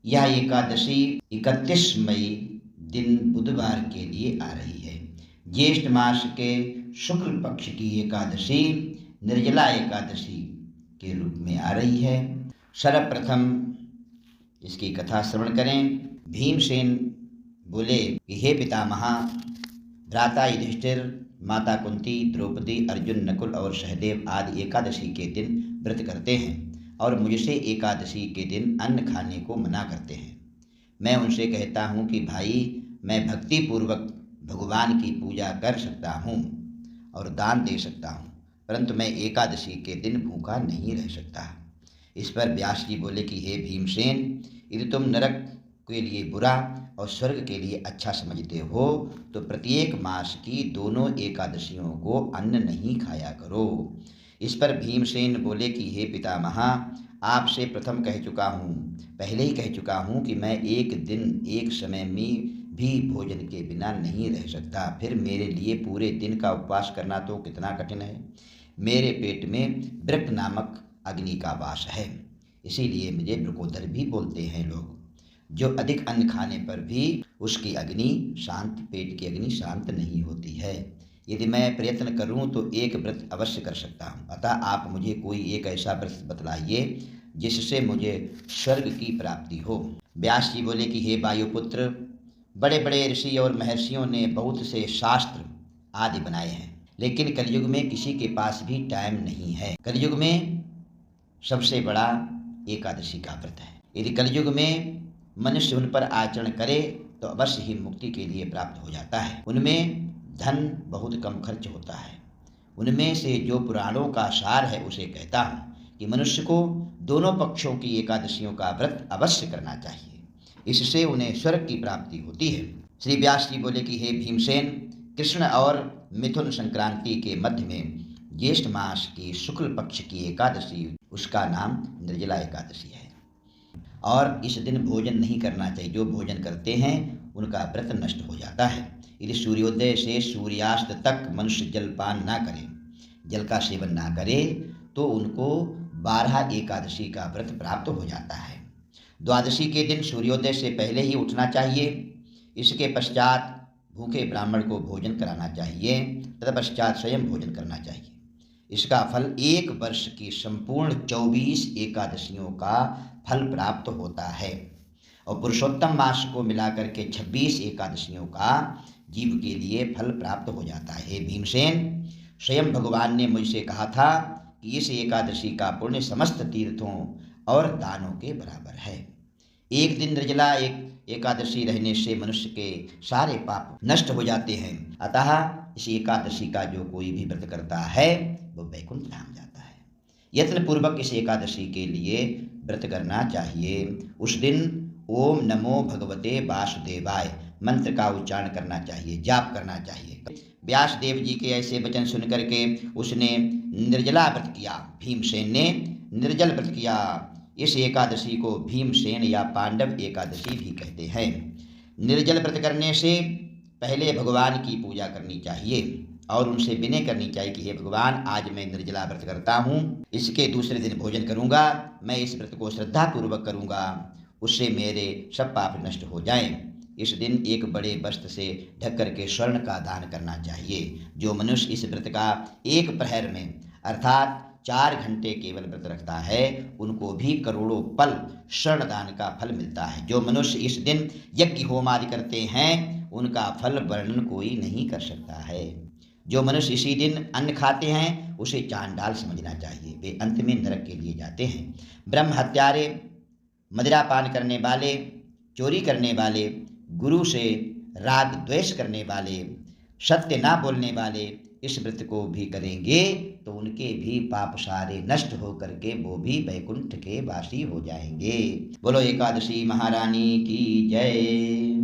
यह एकादशी 31 मई दिन बुधवार के लिए आ रही है। ज्येष्ठ मास के शुक्ल पक्ष की एकादशी निर्जला एकादशी के रूप में आ रही है। सर्वप्रथम इसकी कथा श्रवण करें। भीमसेन बोले कि हे पितामहा, भ्राता युधिष्ठिर, माता कुंती, द्रौपदी, अर्जुन, नकुल और सहदेव आदि एकादशी के दिन व्रत करते हैं और मुझसे एकादशी के दिन अन्न खाने को मना करते हैं। मैं उनसे कहता हूँ कि भाई, मैं भक्ति पूर्वक भगवान की पूजा कर सकता हूँ और दान दे सकता हूँ, परंतु मैं एकादशी के दिन भूखा नहीं रह सकता। इस पर व्यास जी बोले कि हे भीमसेन, यदि तुम नरक के लिए बुरा और स्वर्ग के लिए अच्छा समझते हो तो प्रत्येक मास की दोनों एकादशियों को अन्न नहीं खाया करो। इस पर भीमसेन बोले कि हे पितामहा, आपसे प्रथम कह चुका हूँ, पहले ही कह चुका हूँ कि मैं एक दिन एक समय में भी भोजन के बिना नहीं रह सकता। फिर मेरे लिए पूरे दिन का उपवास करना तो कितना कठिन है। मेरे पेट में वृक्क नामक अग्नि का वास है, इसीलिए मुझे वृकोदर भी बोलते हैं लोग। जो अधिक अन्न खाने पर भी उसकी अग्नि शांत, पेट की अग्नि शांत नहीं होती है। यदि मैं प्रयत्न करूं तो एक व्रत अवश्य कर सकता हूं, अतः आप मुझे कोई एक ऐसा व्रत बतलाइए जिससे मुझे स्वर्ग की प्राप्ति हो। व्यास जी बोले कि हे वायुपुत्र, बड़े बड़े ऋषि और महर्षियों ने बहुत से शास्त्र आदि बनाए हैं, लेकिन कलयुग में किसी के पास भी टाइम नहीं है। कलयुग में सबसे बड़ा एकादशी का व्रत है। यदि कलयुग में मनुष्य उन पर आचरण करे तो अवश्य ही मुक्ति के लिए प्राप्त हो जाता है। उनमें धन बहुत कम खर्च होता है। उनमें से जो पुराणों का सार है उसे कहता हूँ कि मनुष्य को दोनों पक्षों की एकादशियों का व्रत अवश्य करना चाहिए, इससे उन्हें स्वर्ग की प्राप्ति होती है। श्री व्यास जी बोले कि हे भीमसेन, कृष्ण और मिथुन संक्रांति के मध्य में ज्येष्ठ मास की शुक्ल पक्ष की एकादशी, उसका नाम निर्जला एकादशी है और इस दिन भोजन नहीं करना चाहिए। जो भोजन करते हैं उनका व्रत नष्ट हो जाता है। यदि सूर्योदय से सूर्यास्त तक मनुष्य जलपान ना करे, जल का सेवन ना करे, तो उनको 12 एकादशी का व्रत प्राप्त हो जाता है। द्वादशी के दिन सूर्योदय से पहले ही उठना चाहिए। इसके पश्चात भूखे ब्राह्मण को भोजन कराना चाहिए, तत्पश्चात स्वयं भोजन करना चाहिए। इसका फल 1 वर्ष की संपूर्ण 24 एकादशियों का फल प्राप्त होता है और पुरुषोत्तम मास को मिलाकर के 26 एकादशियों का जीव के लिए फल प्राप्त हो जाता है। हे भीमसेन, स्वयं भगवान ने मुझसे कहा था कि इस एकादशी का पुण्य समस्त तीर्थों और दानों के बराबर है। एक दिन निर्जला एकादशी रहने से मनुष्य के सारे पाप नष्ट हो जाते हैं, अतः इस एकादशी का जो कोई भी व्रत करता है वो वैकुंठ धाम जाता है। यत्न पूर्वक इस एकादशी के लिए व्रत करना चाहिए। उस दिन ओम नमो भगवते वासुदेवाय मंत्र का उच्चारण करना चाहिए, जाप करना चाहिए। व्यास देव जी के ऐसे वचन सुन करके उसने निर्जला व्रत किया। भीमसेन ने निर्जल व्रत किया। इस एकादशी को भीमसेन या पांडव एकादशी भी कहते हैं। निर्जल व्रत करने से पहले भगवान की पूजा करनी चाहिए और उनसे विनय करनी चाहिए कि हे भगवान, आज मैं निर्जला व्रत करता हूँ, इसके दूसरे दिन भोजन करूँगा, मैं इस व्रत को श्रद्धापूर्वक करूँगा, उससे मेरे सब पाप नष्ट हो जाएं। इस दिन एक बड़े वस्त्र से ढक करके स्वर्ण का दान करना चाहिए। जो मनुष्य इस व्रत का एक प्रहर में अर्थात 4 घंटे केवल व्रत रखता है, उनको भी करोड़ों पल स्वर्ण दान का फल मिलता है। जो मनुष्य इस दिन यज्ञ होम आदि करते हैं, उनका फल वर्णन कोई नहीं कर सकता है। जो मनुष्य इसी दिन अन्न खाते हैं उसे चांडाल समझना चाहिए, वे अंत में नरक के लिए जाते हैं। ब्रह्म हत्यारे, मदिरा पान करने वाले, चोरी करने वाले, गुरु से राग द्वेष करने वाले, सत्य ना बोलने वाले इस व्रत को भी करेंगे तो उनके भी पाप सारे नष्ट हो करके वो भी वैकुंठ के वासी हो जाएंगे। बोलो एकादशी महारानी की जय।